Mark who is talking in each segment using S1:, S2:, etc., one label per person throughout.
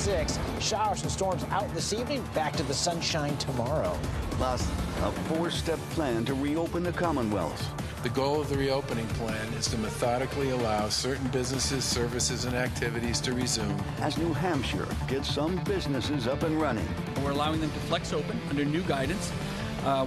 S1: 6. Showers and storms out this evening. Back to the sunshine tomorrow.
S2: Plus, a 4-step plan to reopen the Commonwealth.
S3: The goal of the reopening plan is to methodically allow certain businesses, services, and activities to resume.
S2: As New Hampshire gets some businesses up and running.
S4: We're allowing them to flex open under new guidance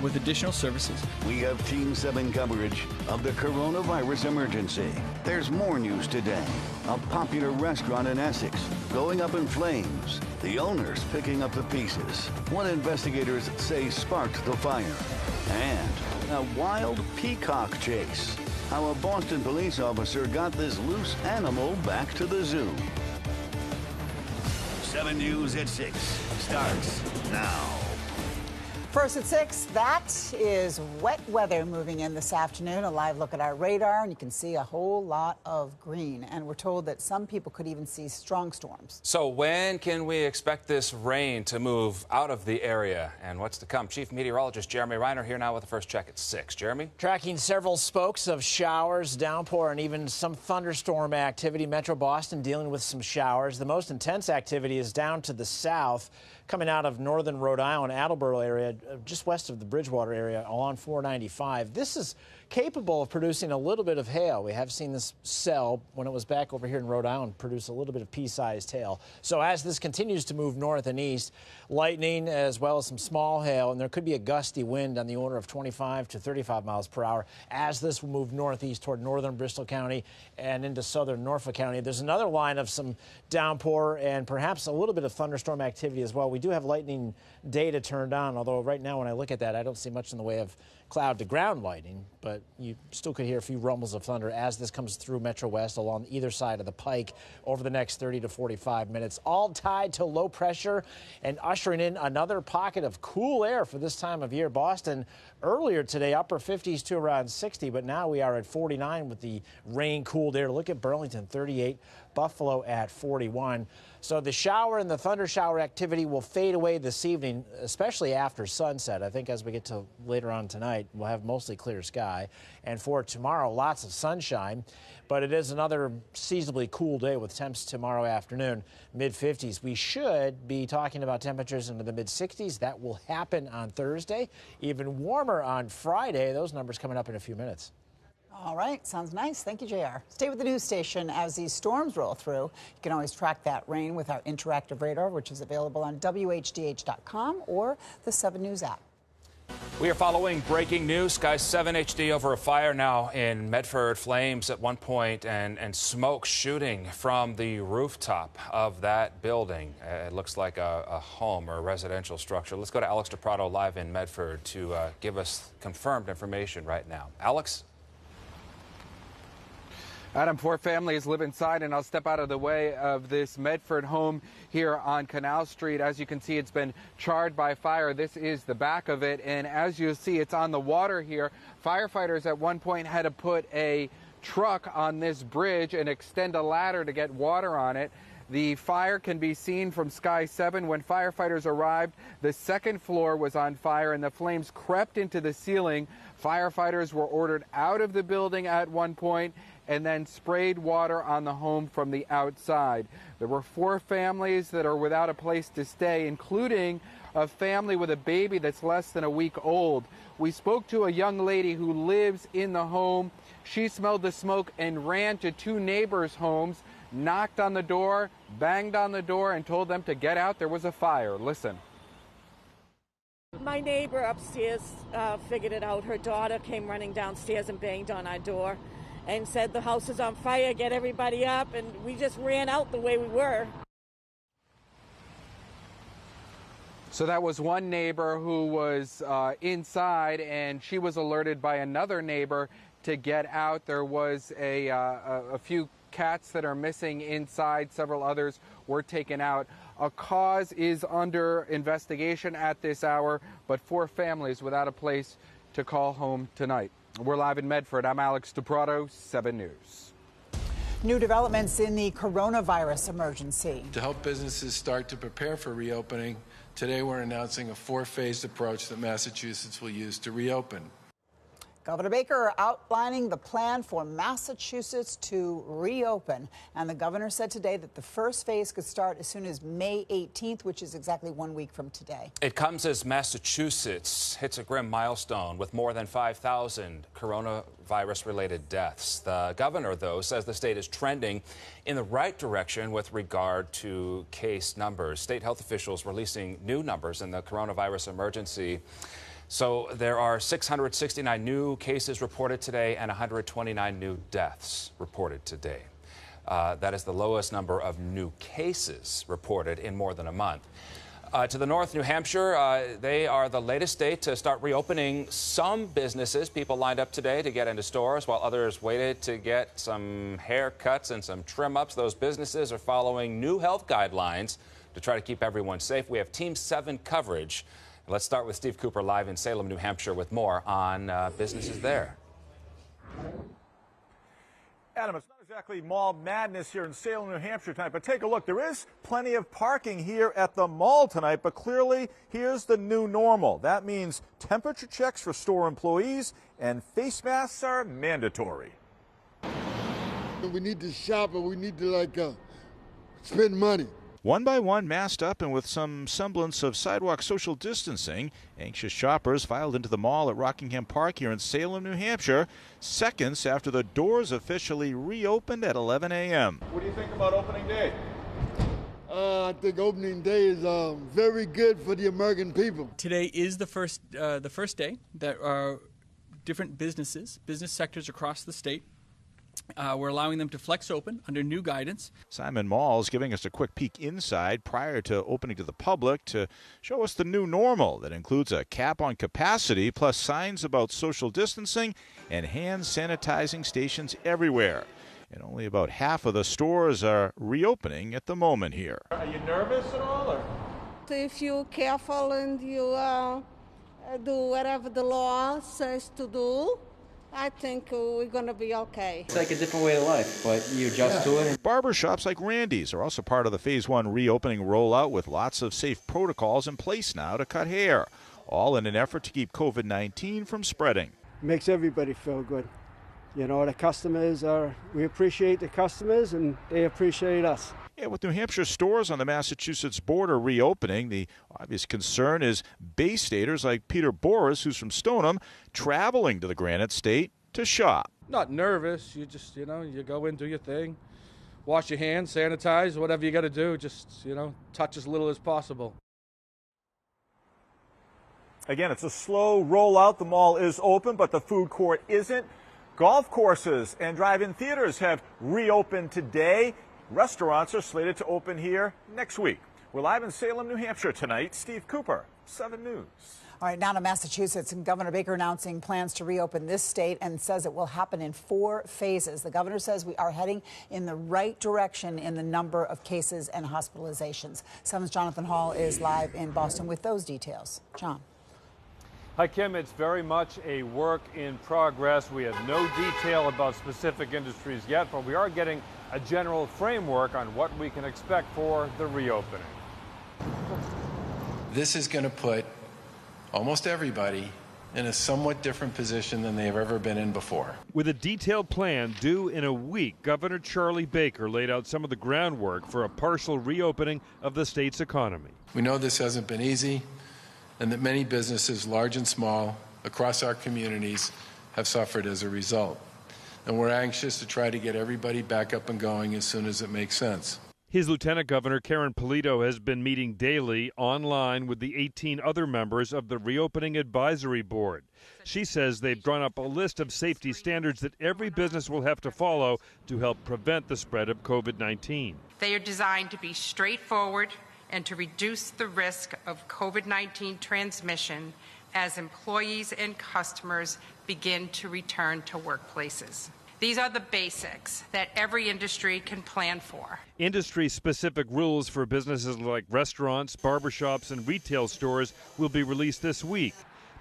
S4: with additional services.
S2: We have Team 7 coverage of the coronavirus emergency. There's more news today. A popular restaurant in Essex going up in flames. The owners picking up the pieces. What investigators say sparked the fire. And a wild peacock chase. How a Boston police officer got this loose animal back to the zoo. 7 News at 6 starts now.
S5: First at 6, that is wet weather moving in this afternoon. A live look at our radar, and you can see a whole lot of green. And we're told that some people could even see strong storms.
S6: So when can we expect this rain to move out of the area? And what's to come? Chief Meteorologist Jeremy Reiner here now with the first check at 6. Jeremy?
S1: Tracking several spokes of showers, downpour, and even some thunderstorm activity. Metro Boston dealing with some showers. The most intense activity is down to the south, coming out of northern Rhode Island, Attleboro area, just west of the Bridgewater area along 495. This is capable of producing a little bit of hail. We have seen this cell, when it was back over here in Rhode Island, produce a little bit of pea-sized hail. So as this continues to move north and east, lightning as well as some small hail, and there could be a gusty wind on the order of 25 to 35 miles per hour as this will move northeast toward northern Bristol County and into southern Norfolk County. There's another line of some downpour and perhaps a little bit of thunderstorm activity as well. We do have lightning data turned on, although right now when I look at that, I don't see much in the way of cloud-to-ground lightning, but you still could hear a few rumbles of thunder as this comes through Metro West along either side of the Pike over the next 30 to 45 minutes, all tied to low pressure and ushering in another pocket of cool air for this time of year. Boston earlier today, upper 50s to around 60, but now we are at 49 with the rain-cooled air. Look at Burlington, 38, Buffalo at 41. So the shower and the thunder shower activity will fade away this evening, especially after sunset. I think as we get to later on tonight, we'll have mostly clear sky. And for tomorrow, lots of sunshine. But it is another seasonably cool day with temps tomorrow afternoon, mid-50s. We should be talking about temperatures into the mid-60s. That will happen on Thursday. Even warmer on Friday. Those numbers coming up in a few minutes.
S5: All right, sounds nice. Thank you, JR. Stay with the news station as these storms roll through. You can always track that rain with our interactive radar, which is available on WHDH.com or the 7 News app.
S6: We are following breaking news. Sky 7 HD over a fire now in Medford. Flames at one point and smoke shooting from the rooftop of that building. It looks like a home or a residential structure. Let's go to Alex DePrato live in Medford to give us confirmed information right now. Alex?
S7: Adam, 4 families live inside, and I'll step out of the way of this Medford home here on Canal Street. As you can see, it's been charred by fire. This is the back of it, and as you see, it's on the water here. Firefighters at one point had to put a truck on this bridge and extend a ladder to get water on it. The fire can be seen from Sky 7. When firefighters arrived, the second floor was on fire and the flames crept into the ceiling. Firefighters were ordered out of the building at one point and then sprayed water on the home from the outside. There were 4 families that are without a place to stay, including a family with a baby that's less than a week old. We spoke to a young lady who lives in the home. She smelled the smoke and ran to 2 neighbors' homes, knocked on the door, banged on the door, and told them to get out. There was a fire. Listen.
S8: My neighbor upstairs figured it out. Her daughter came running downstairs and banged on our door and said the house is on fire, get everybody up, and we just ran out the way we were.
S7: So that was one neighbor who was inside, and she was alerted by another neighbor to get out. There was a few cats that are missing inside. Several others were taken out. A cause is under investigation at this hour, but 4 families without a place to call home tonight. We're live in Medford. I'm Alex DePrato, 7 News.
S5: New developments in the coronavirus emergency.
S3: To help businesses start to prepare for reopening, today we're announcing a 4-phased approach that Massachusetts will use to reopen.
S5: Governor Baker outlining the plan for Massachusetts to reopen. And the governor said today that the first phase could start as soon as May 18th, which is exactly 1 week from today.
S6: It comes as Massachusetts hits a grim milestone with more than 5,000 coronavirus-related deaths. The governor, though, says the state is trending in the right direction with regard to case numbers. State health officials releasing new numbers in the coronavirus emergency. So there are 669 new cases reported today and 129 new deaths reported today. That is the lowest number of new cases reported in more than a month. To the north, New Hampshire, they are the latest state to start reopening some businesses. People lined up today to get into stores while others waited to get some haircuts and some trim-ups. Those businesses are following new health guidelines to try to keep everyone safe. We have Team 7 coverage. Let's start with Steve Cooper live in Salem, New Hampshire with more on businesses there.
S9: Adam, it's not exactly mall madness here in Salem, New Hampshire tonight, but take a look. There is plenty of parking here at the mall tonight, but clearly here's the new normal. That means temperature checks for store employees and face masks are mandatory.
S10: We need to shop and we need to spend money.
S11: One by one, masked up and with some semblance of sidewalk social distancing, anxious shoppers filed into the mall at Rockingham Park here in Salem, New Hampshire, seconds after the doors officially reopened at 11 a.m.
S9: What do you think about opening day?
S10: I think opening day is very good for the American people.
S4: Today is the first day that different business sectors across the state. We're allowing them to flex open under new guidance.
S11: Simon Malls giving us a quick peek inside prior to opening to the public to show us the new normal that includes a cap on capacity plus signs about social distancing and hand sanitizing stations everywhere. And only about half of the stores are reopening at the moment here.
S9: Are you nervous at all? Or?
S12: If you're careful and you do whatever the law says to do, I think we're going to be okay.
S13: It's like a different way of life, but you adjust to it.
S11: Barbershops like Randy's are also part of the Phase 1 reopening rollout with lots of safe protocols in place now to cut hair, all in an effort to keep COVID-19 from spreading.
S14: Makes everybody feel good. You know, the customers we appreciate the customers and they appreciate us.
S11: Yeah, with New Hampshire stores on the Massachusetts border reopening, the obvious concern is Bay Staters like Peter Boris, who's from Stoneham, traveling to the Granite State to shop.
S15: Not nervous. You just, you go in, do your thing, wash your hands, sanitize, whatever you got to do. Just, touch as little as possible.
S9: Again, it's a slow rollout. The mall is open, but the food court isn't. Golf courses and drive-in theaters have reopened today. Restaurants are slated to open here next week. We're live in Salem, New Hampshire tonight. Steve Cooper, 7 News.
S5: All right, now to Massachusetts, and Governor Baker announcing plans to reopen this state and says it will happen in 4 phases. The governor says we are heading in the right direction in the number of cases and hospitalizations. 7's Jonathan Hall is live in Boston with those details. John.
S16: Hi, Kim. It's very much a work in progress. We have no detail about specific industries yet, but we are getting a general framework on what we can expect for the reopening.
S3: This is going to put almost everybody in a somewhat different position than they have ever been in before.
S16: With a detailed plan due in a week, Governor Charlie Baker laid out some of the groundwork for a partial reopening of the state's economy.
S3: We know this hasn't been easy, and that many businesses, large and small, across our communities have suffered as a result. And we're anxious to try to get everybody back up and going as soon as it makes sense.
S16: His Lieutenant Governor, Karen Polito, has been meeting daily online with the 18 other members of the Reopening Advisory Board. She says they've drawn up a list of safety standards that every business will have to follow to help prevent the spread of COVID-19.
S17: They are designed to be straightforward and to reduce the risk of COVID-19 transmission as employees and customers begin to return to workplaces. These are the basics that every industry can plan for.
S16: Industry-specific rules for businesses like restaurants, barbershops, and retail stores will be released this week.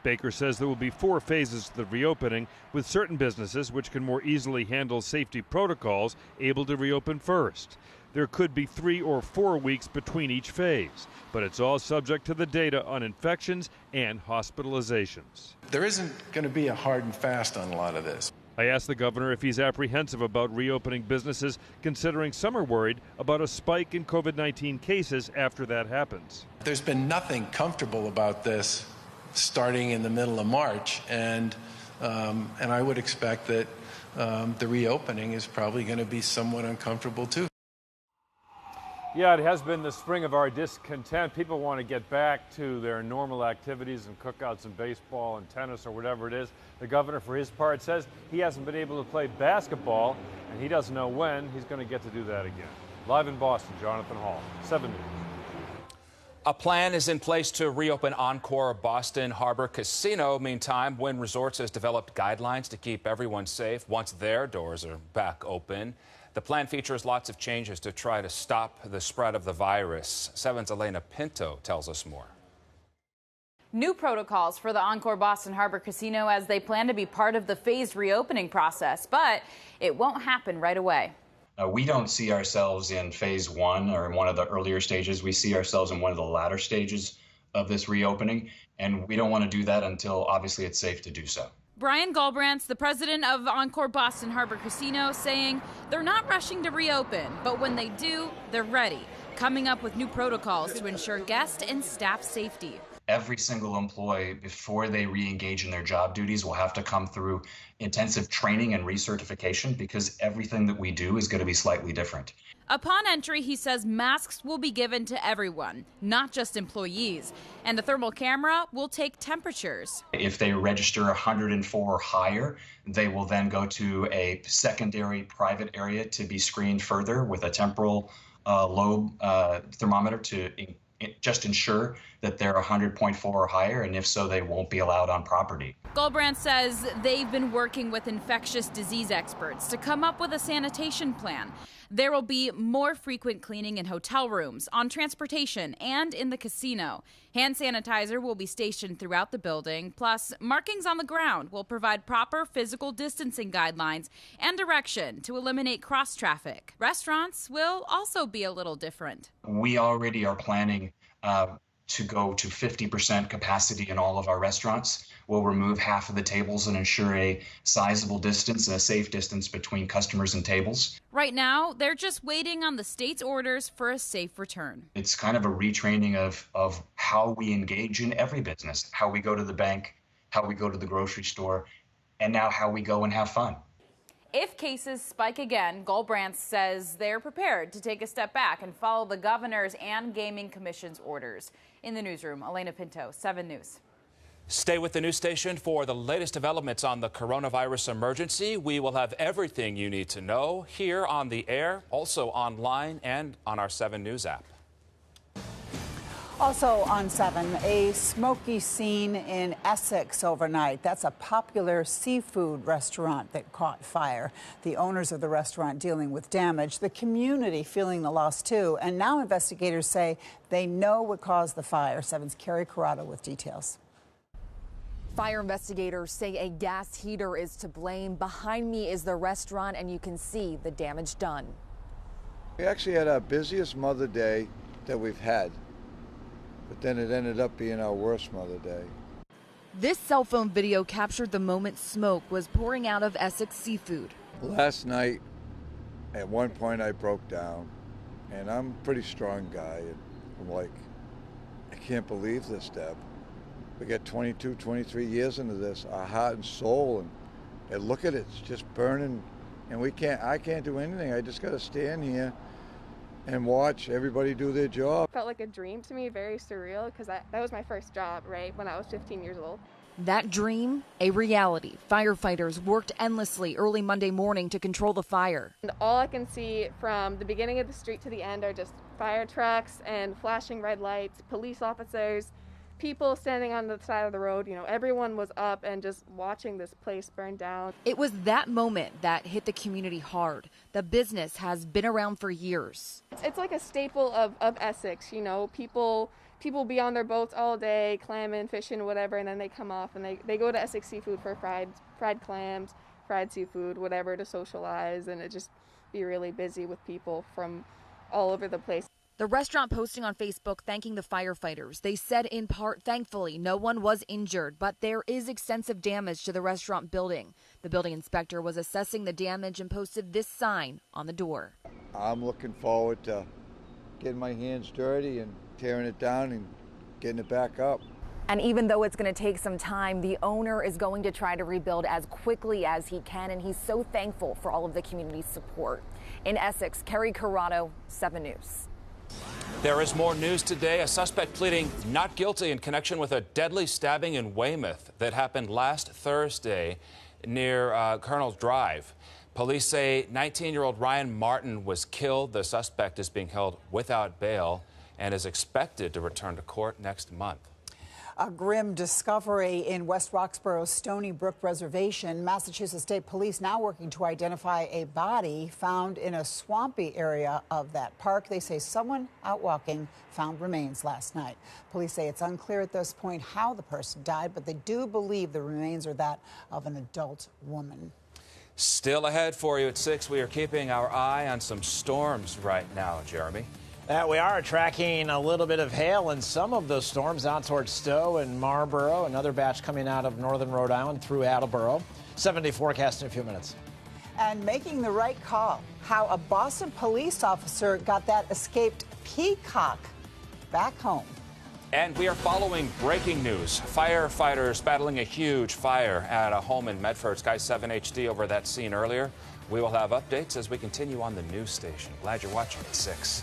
S16: Baker says there will be 4 phases to the reopening, with certain businesses, which can more easily handle safety protocols, able to reopen first. There could be 3 or 4 weeks between each phase, but it's all subject to the data on infections and hospitalizations.
S3: There isn't going to be a hard and fast on a lot of this.
S16: I asked the governor if he's apprehensive about reopening businesses, considering some are worried about a spike in COVID-19 cases after that happens.
S3: There's been nothing comfortable about this starting in the middle of March, and I would expect that the reopening is probably going to be somewhat uncomfortable too.
S18: Yeah, it has been the spring of our discontent. People want to get back to their normal activities and cookouts and baseball and tennis or whatever it is. The governor, for his part, says he hasn't been able to play basketball, and he doesn't know when he's going to get to do that again. Live in Boston, Jonathan Hall, 7 News.
S6: A plan is in place to reopen Encore Boston Harbor Casino. Meantime, Wynn Resorts has developed guidelines to keep everyone safe once their doors are back open. The plan features lots of changes to try to stop the spread of the virus. 7's Elena Pinto tells us more.
S19: New protocols for the Encore Boston Harbor Casino as they plan to be part of the phased reopening process, but it won't happen right away.
S20: We don't see ourselves in phase 1 or in one of the earlier stages. We see ourselves in one of the latter stages of this reopening, and we don't want to do that until obviously it's safe to do so.
S19: Brian Galbraith's the president of Encore Boston Harbor Casino, saying they're not rushing to reopen, but when they do, they're ready, coming up with new protocols to ensure guest and staff safety.
S20: Every single employee, before they re-engage in their job duties, will have to come through intensive training and recertification because everything that we do is going to be slightly different.
S19: Upon entry, he says masks will be given to everyone, not just employees, and a thermal camera will take temperatures.
S20: If they register 104 or higher, they will then go to a secondary private area to be screened further with a temporal lobe thermometer to just ensure that they're 100.4 or higher, and if so, they won't be allowed on property.
S19: Galbraith says they've been working with infectious disease experts to come up with a sanitation plan. There will be more frequent cleaning in hotel rooms, on transportation, and in the casino. Hand sanitizer will be stationed throughout the building, plus markings on the ground will provide proper physical distancing guidelines and direction to eliminate cross-traffic. Restaurants will also be a little different.
S20: We already are planning to go to 50% capacity in all of our restaurants. We'll remove half of the tables and ensure a sizable distance and a safe distance between customers and tables.
S19: Right now, they're just waiting on the state's orders for a safe return.
S20: It's kind of a retraining of how we engage in every business, how we go to the bank, how we go to the grocery store, and now how we go and have fun.
S19: If cases spike again, Galbraith says they're prepared to take a step back and follow the governor's and gaming commission's orders. In the newsroom, Elena Pinto, 7 News.
S6: Stay with the news station for the latest developments on the coronavirus emergency. We will have everything you need to know here on the air, also online and on our 7 News app.
S5: Also on 7, a smoky scene in Essex overnight. That's a popular seafood restaurant that caught fire. The owners of the restaurant dealing with damage, the community feeling the loss too. And now investigators say they know what caused the fire. 7's Carrie Corrado with details.
S21: Fire investigators say a gas heater is to blame. Behind me is the restaurant, and you can see the damage done.
S22: We actually had our busiest Mother Day that we've had. But then it ended up being our worst Mother Day.
S21: This cell phone video captured the moment smoke was pouring out of Essex Seafood.
S22: Last night, at one point I broke down, and I'm a pretty strong guy. And I'm like, I can't believe this, Deb. We got 22, 23 years into this, our heart and soul, and look at it, it's just burning, and I can't do anything. I just got to stand here and watch everybody do their job.
S23: Felt like a dream to me, very surreal, because that was my first job, right, when I was 15 years old.
S21: That dream, a reality. Firefighters worked endlessly early Monday morning to control the fire.
S23: And all I can see from the beginning of the street to the end are just fire trucks and flashing red lights, police officers, people standing on the side of the road. You know, everyone was up and just watching this place burn down.
S21: It was that moment that hit the community hard. The business has been around for years.
S23: It's like a staple of Essex, you know, people be on their boats all day, clamming, fishing, whatever, and then they come off and they go to Essex Seafood for fried clams, fried seafood, whatever, to socialize, and it just be really busy with people from all over the place.
S21: The restaurant posting on Facebook thanking the firefighters. They said in part, thankfully, no one was injured, but there is extensive damage to the restaurant building. The building inspector was assessing the damage and posted this sign on the door.
S22: I'm looking forward to getting my hands dirty and tearing it down and getting it back up.
S21: And even though it's going to take some time, the owner is going to try to rebuild as quickly as he can, and he's so thankful for all of the community's support. In Essex, Kerry Corrado, 7 News.
S6: There is more news today. A suspect pleading not guilty in connection with a deadly stabbing in Weymouth that happened last Thursday near Colonel's Drive. Police say 19-year-old Ryan Martin was killed. The suspect is being held without bail and is expected to return to court next month.
S5: A grim discovery in West Roxborough's Stony Brook Reservation. Massachusetts State Police now working to identify a body found in a swampy area of that park. They say someone out walking found remains last night. Police say it's unclear at this point how the person died, but they do believe the remains are that of an adult woman.
S6: Still ahead for you at 6. We are keeping our eye on some storms right now, Jeremy.
S1: We are tracking a little bit of hail in some of those storms out towards Stowe and Marlborough. Another batch coming out of northern Rhode Island through Attleboro. 7-day forecast in a few minutes.
S5: And making the right call. How a Boston police officer got that escaped peacock back home.
S6: And we are following breaking news. Firefighters battling a huge fire at a home in Medford. Sky 7 HD over that scene earlier. We will have updates as we continue on the news station. Glad you're watching at 6.